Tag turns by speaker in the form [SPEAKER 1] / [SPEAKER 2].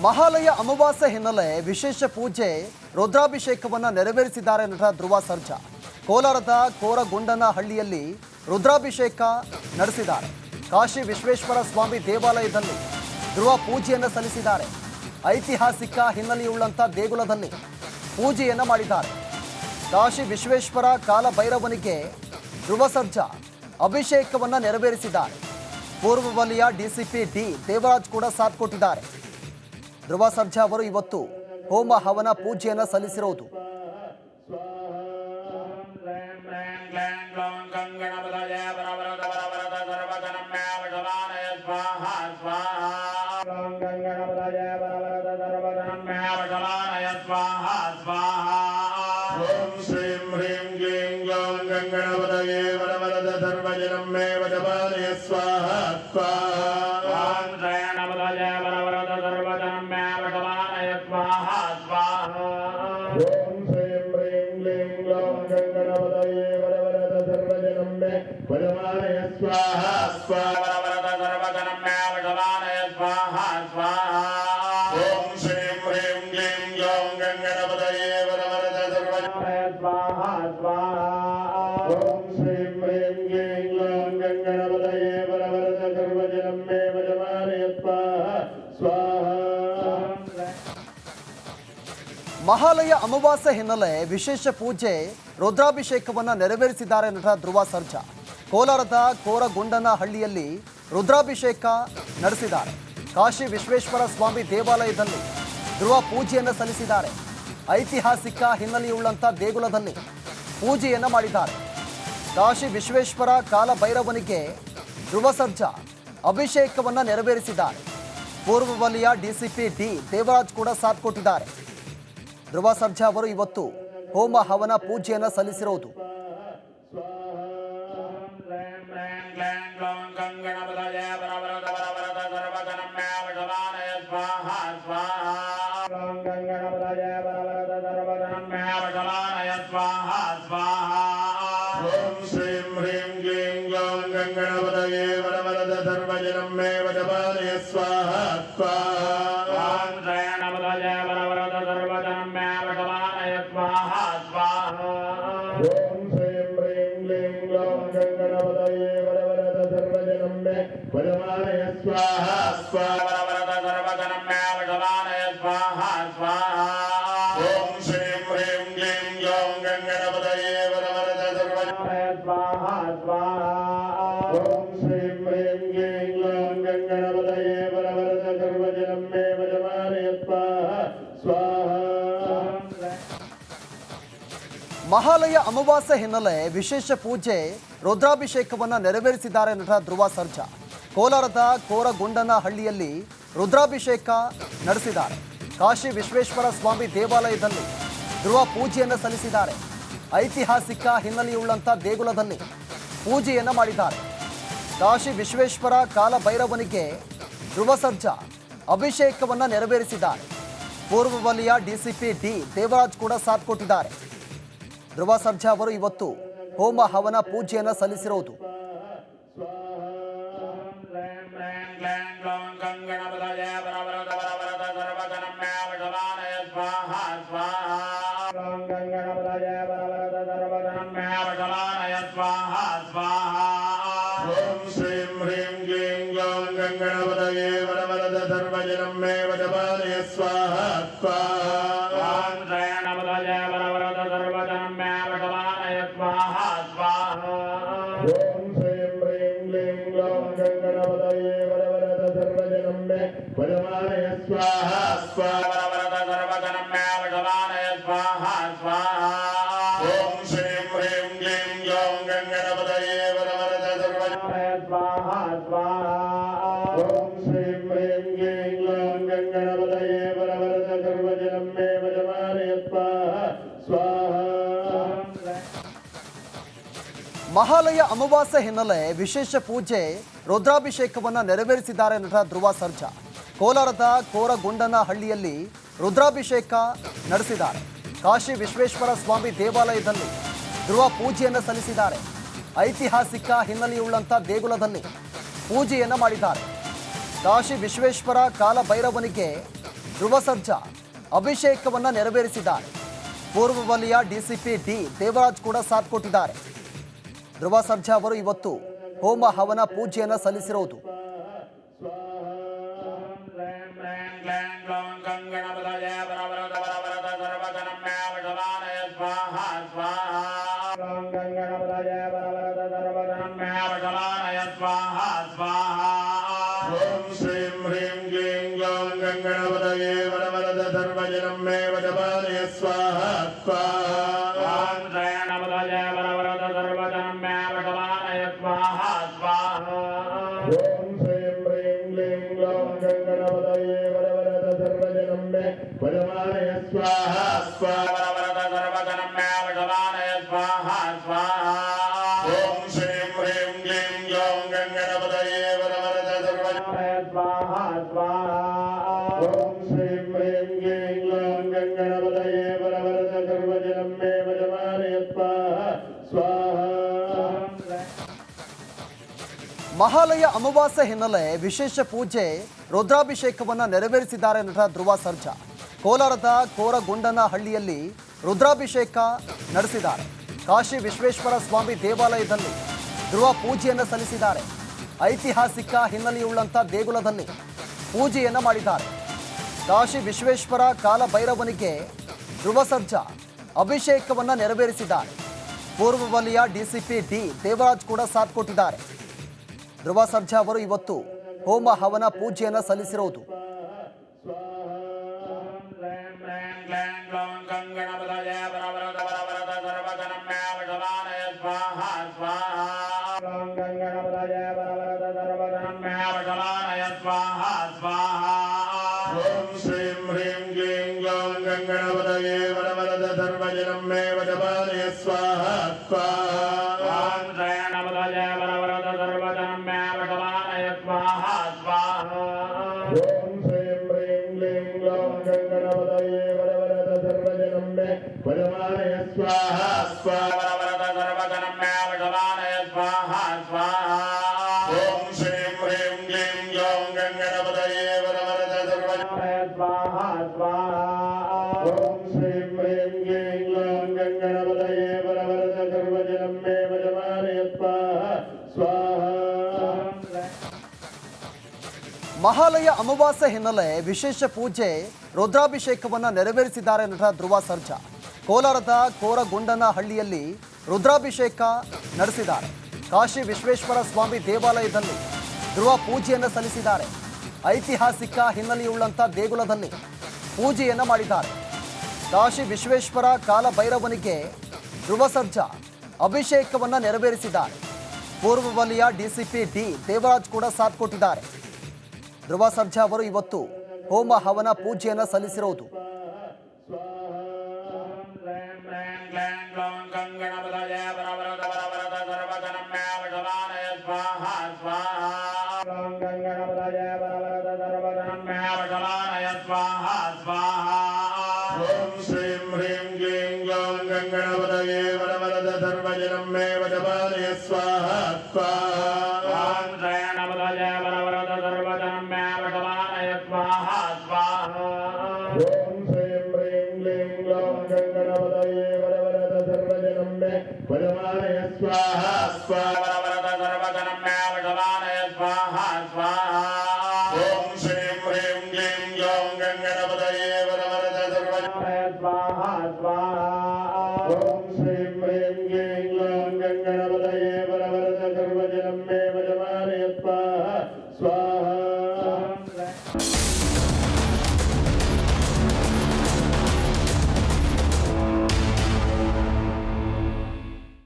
[SPEAKER 1] ಮಹಾಲಯ ಅಮಾವಾಸ್ಯೆ ಹಿನ್ನೆಲೆ ವಿಶೇಷ ಪೂಜೆ ರುದ್ರಾಭಿಷೇಕವನ್ನು ನೆರವೇರಿಸಿದ್ದಾರೆ ನಟ ಧ್ರುವ ಸರ್ಜಾ. ಕೋಲಾರದ ಕೋರಗೊಂಡನಹಳ್ಳಿಯಲ್ಲಿ ರುದ್ರಾಭಿಷೇಕ ನಡೆಸಿದ್ದಾರೆ. ಕಾಶಿ ವಿಶ್ವೇಶ್ವರ ಸ್ವಾಮಿ ದೇವಾಲಯದಲ್ಲಿ ಧ್ರುವ ಪೂಜೆಯನ್ನು ಸಲ್ಲಿಸಿದ್ದಾರೆ. ಐತಿಹಾಸಿಕ ಹಿನ್ನೆಲೆಯುಳ್ಳಂಥ ದೇಗುಲದಲ್ಲಿ ಪೂಜೆಯನ್ನು ಮಾಡಿದ್ದಾರೆ. ಕಾಶಿ ವಿಶ್ವೇಶ್ವರ ಕಾಲಭೈರವನಿಗೆ ಧ್ರುವ ಸರ್ಜಾ ಅಭಿಷೇಕವನ್ನು ನೆರವೇರಿಸಿದ್ದಾರೆ. ಪೂರ್ವ ವಲಯ ಡಿಸಿಪಿ ಡಿ ದೇವರಾಜ್ ಕೂಡ ಸಾಥ್ ಕೊಟ್ಟಿದ್ದಾರೆ. ಧ್ರುವ ಸರ್ಜಾ ಅವರು ಇವತ್ತು ಹೋಮ ಹವನ ಪೂಜೆಯನ್ನು ಸಲ್ಲಿಸಿರುವುದು. ಮಹಾಲಯ ಅಮಾವಾಸ್ಯೆ ಹಿನ್ನೆಲೆ ವಿಶೇಷ ಪೂಜೆ ರುದ್ರಾಭಿಷೇಕವನ್ನು ನೆರವೇರಿಸಿದ್ದಾರೆ ನಟ ಧ್ರುವ ಸರ್ಜಾ. ಕೋಲಾರದ ಕೋರಗೊಂಡನಹಳ್ಳಿಯಲ್ಲಿ ರುದ್ರಾಭಿಷೇಕ ನಡೆಸಿದ್ದಾರೆ. ಕಾಶಿ ವಿಶ್ವೇಶ್ವರ ಸ್ವಾಮಿ ದೇವಾಲಯದಲ್ಲಿ ಧ್ರುವ ಪೂಜೆಯನ್ನು ಸಲ್ಲಿಸಿದ್ದಾರೆ. ಐತಿಹಾಸಿಕ ಹಿನ್ನೆಲೆಯುಳ್ಳಂಥ ದೇಗುಲದಲ್ಲಿ ಪೂಜೆಯನ್ನು ಮಾಡಿದ್ದಾರೆ. ಕಾಶಿ ವಿಶ್ವೇಶ್ವರ ಕಾಲಭೈರವನಿಗೆ ಧ್ರುವ ಸರ್ಜಾ ಅಭಿಷೇಕವನ್ನು ನೆರವೇರಿಸಿದ್ದಾರೆ. ಪೂರ್ವ ವಲಯ ಡಿಸಿಪಿ ಡಿ ದೇವರಾಜ್ ಕೂಡ ಸಾಥ್ ಕೊಟ್ಟಿದ್ದಾರೆ. ಧ್ರುವ ಸರ್ಜಾ ಅವರು ಇವತ್ತು ಹೋಮ ಹವನ ಪೂಜೆಯನ್ನು ಸಲ್ಲಿಸಿರುವುದು. ಮಹಾಲಯ ಅಮಾವಾಸ್ಯೆ ಹಿನ್ನೆಲೆ ವಿಶೇಷ ಪೂಜೆ ರುದ್ರಾಭಿಷೇಕವನ್ನು ನೆರವೇರಿಸಿದ್ದಾರೆ ನಟ ಧ್ರುವ ಸರ್ಜಾ. ಕೋಲಾರದ ಕೋರಗೊಂಡನಹಳ್ಳಿಯಲ್ಲಿ ರುದ್ರಾಭಿಷೇಕ ನಡೆಸಿದ್ದಾರೆ. ಕಾಶಿ ವಿಶ್ವೇಶ್ವರ ಸ್ವಾಮಿ ದೇವಾಲಯದಲ್ಲಿ ಧ್ರುವ ಪೂಜೆಯನ್ನು ಸಲ್ಲಿಸಿದ್ದಾರೆ. ಐತಿಹಾಸಿಕ ಹಿನ್ನೆಲೆಯುಳ್ಳಂಥ ದೇಗುಲದಲ್ಲಿ ಪೂಜೆಯನ್ನು ಮಾಡಿದ್ದಾರೆ. ಕಾಶಿ ವಿಶ್ವೇಶ್ವರ ಕಾಲಭೈರವನಿಗೆ ಧ್ರುವ ಸರ್ಜಾ ಅಭಿಷೇಕವನ್ನು ನೆರವೇರಿಸಿದ್ದಾರೆ. ಪೂರ್ವ ವಲಯ ಡಿಸಿಪಿ ಡಿ ದೇವರಾಜ್ ಕೂಡ ಸಾಥ್ ಕೊಟ್ಟಿದ್ದಾರೆ. ಧ್ರುವ ಸರ್ಜಾ ಅವರು ಇವತ್ತು ಹೋಮ ಹವನ ಪೂಜೆಯನ್ನು ಸಲ್ಲಿಸಿರುವುದು. ಮಹಾಲಯ ಅಮಾವಾಸ್ಯೆ ಹಿನ್ನೆಲೆ ವಿಶೇಷ ಪೂಜೆ ರುದ್ರಾಭಿಷೇಕವನ್ನು ನೆರವೇರಿಸಿದ್ದಾರೆ ನಟ ಧ್ರುವ ಸರ್ಜಾ. ಕೋಲಾರದ ಕೋರಗೊಂಡನಹಳ್ಳಿಯಲ್ಲಿ ರುದ್ರಾಭಿಷೇಕ ನಡೆಸಿದ್ದಾರೆ. ಕಾಶಿ ವಿಶ್ವೇಶ್ವರ ಸ್ವಾಮಿ ದೇವಾಲಯದಲ್ಲಿ ಧ್ರುವ ಪೂಜೆಯನ್ನು ಸಲ್ಲಿಸಿದ್ದಾರೆ. ಐತಿಹಾಸಿಕ ಹಿನ್ನೆಲೆಯುಳ್ಳಂಥ ದೇಗುಲದಲ್ಲಿ ಪೂಜೆಯನ್ನು ಮಾಡಿದ್ದಾರೆ. ಕಾಶಿ ವಿಶ್ವೇಶ್ವರ ಕಾಲಭೈರವನಿಗೆ ಧ್ರುವ ಸರ್ಜಾ ಅಭಿಷೇಕವನ್ನ ನೆರವೇರಿಸಿದ್ದಾರೆ. ಪೂರ್ವ ವಲಯ ಡಿಸಿಪಿ ಡಿ ದೇವರಾಜ್ ಕೂಡ ಸಾಥ್ ಕೊಟ್ಟಿದ್ದಾರೆ. ಧ್ರುವ ಸರ್ಜಾ ಅವರು ಇವತ್ತು ಹೋಮ ಹವನ ಪೂಜೆಯನ್ನು ಸಲ್ಲಿಸಿರುವುದು.
[SPEAKER 2] गणपतये वरवरद सर्वजनं मे वजपालय स्वाहा स्वाहा ॐ गणपतये वरवरद सर्वजनं मे वजपालय स्वाहा स्वाहा ॐ श्रीं ह्रीं क्लीं ग्लौं गणपतये वरवरद सर्वजनं मे वजपालय स्वाहा स्वाहा वरवरद सर्वजनं मे वजपालय स्वाहा स्वाहा ॐ श्रीं ह्रीं क्लीं ग्लौं गणपतये वरवरद सर्वजनं मे स्वाहा स्वाहा ॐ श्रीं ह्रीं क्लीं ग्लौं गणपतये वरवरद सर्वजनं मे वजपालय स्वाहा स्वाहा
[SPEAKER 1] ಮಹಾಲಯ ಅಮಾವಾಸ್ಯೆ ಹಿನ್ನೆಲೆ ವಿಶೇಷ ಪೂಜೆ ರುದ್ರಾಭಿಷೇಕವನ್ನು ನೆರವೇರಿಸಿದ್ದಾರೆ ನಟ ಧ್ರುವ ಸರ್ಜಾ. ಕೋಲಾರದ ಕೋರಗೊಂಡನಹಳ್ಳಿಯಲ್ಲಿ ರುದ್ರಾಭಿಷೇಕ ನಡೆಸಿದ್ದಾರೆ. ಕಾಶಿ ವಿಶ್ವೇಶ್ವರ ಸ್ವಾಮಿ ದೇವಾಲಯದಲ್ಲಿ ಧ್ರುವ ಪೂಜೆಯನ್ನು ಸಲ್ಲಿಸಿದ್ದಾರೆ. ಐತಿಹಾಸಿಕ ಹಿನ್ನೆಲೆಯುಳ್ಳಂಥ ದೇಗುಲದಲ್ಲಿ ಪೂಜೆಯನ್ನು ಮಾಡಿದ್ದಾರೆ. ಕಾಶಿ ವಿಶ್ವೇಶ್ವರ ಕಾಲಭೈರವನಿಗೆ ಧ್ರುವ ಸರ್ಜಾ ಅಭಿಷೇಕವನ್ನು ನೆರವೇರಿಸಿದ್ದಾರೆ. ಪೂರ್ವ ವಲಯ ಡಿಸಿಪಿ ಡಿ ದೇವರಾಜ್ ಕೂಡ ಸಾಥ್ ಕೊಟ್ಟಿದ್ದಾರೆ. ಧ್ರುವ ಸರ್ಜಾ ಅವರು ಇವತ್ತು ಹೋಮ ಹವನ ಪೂಜೆಯನ್ನು ಸಲ್ಲಿಸಿರುವುದು.
[SPEAKER 2] श्रीं ह्रीं क्लीं ग्लौं गणपतये वरवरद सर्वजनं मे वजपालय स्वाहा स्वाहा ॐ गणपतये वरवरद सर्वजनं मे वजपालय स्वाहा स्वाहा ॐ श्रीं ह्रीं क्लीं ग्लौं गणपतये वरवरद सर्वजनं मे वजपालय स्वाहा स्वाहा वरवरद सर्वजनं मे वजपालय स्वाहा स्वाहा ॐ श्रीं ह्रीं क्लीं ग्लौं गणपतये वरवरद सर्वजनं स्वाहा स्वाहा ॐ श्रीं ह्रीं क्लीं ग्लौं गणपतये वरवरद सर्वजनं मे वजपालय स्वाहा स्वाहा
[SPEAKER 1] ಮಹಾಲಯ ಅಮಾವಾಸ್ಯೆ ಹಿನ್ನೆಲೆ ವಿಶೇಷ ಪೂಜೆ ರುದ್ರಾಭಿಷೇಕವನ್ನು ನೆರವೇರಿಸಿದ್ದಾರೆ ನಟ ಧ್ರುವ ಸರ್ಜಾ. ಕೋಲಾರದ ಕೋರಗೊಂಡನಹಳ್ಳಿಯಲ್ಲಿ ರುದ್ರಾಭಿಷೇಕ ನಡೆಸಿದ್ದಾರೆ. ಕಾಶಿ ವಿಶ್ವೇಶ್ವರ ಸ್ವಾಮಿ ದೇವಾಲಯದಲ್ಲಿ ಧ್ರುವ ಪೂಜೆಯನ್ನು ಸಲ್ಲಿಸಿದ್ದಾರೆ. ಐತಿಹಾಸಿಕ ಹಿನ್ನೆಲೆಯುಳ್ಳಂಥ ದೇಗುಲದಲ್ಲಿ ಪೂಜೆಯನ್ನು ಮಾಡಿದ್ದಾರೆ. ಕಾಶಿ ವಿಶ್ವೇಶ್ವರ ಕಾಲಭೈರವನಿಗೆ ಧ್ರುವ ಸರ್ಜಾ ಅಭಿಷೇಕವನ್ನು ನೆರವೇರಿಸಿದ್ದಾರೆ. ಪೂರ್ವ ವಲಯ ಡಿಸಿಪಿ ಡಿ ದೇವರಾಜ್ ಕೂಡ ಸಾಥ್ ಕೊಟ್ಟಿದ್ದಾರೆ. ಧ್ರುವ ಸರ್ಜಾ ಅವರು ಇವತ್ತು ಹೋಮ ಹವನ ಪೂಜೆಯನ್ನು ಸಲ್ಲಿಸಿರುವುದು.
[SPEAKER 2] श्रीं ह्रीं क्लीं ग्लौं गणपतये वरवरद सर्वजनं मे वजपालय स्वाहा स्वाहा ॐ गणपतये वरवरद सर्वजनं मे वजपालय स्वाहा स्वाहा ॐ श्रीं ह्रीं क्लीं ग्लौं गणपतये वरवरद सर्वजनं मे वजपालय स्वाहा स्वाहा वरवरद सर्वजनं मे वजपालय स्वाहा स्वाहा ॐ श्रीं ह्रीं क्लीं ग्लौं गणपतये वरवरद सर्वजनं स्वाहा स्वाहा ॐ श्रीं ह्रीं क्लीं ग्लौं गणपतये वरवरद सर्वजनं मे वजपालय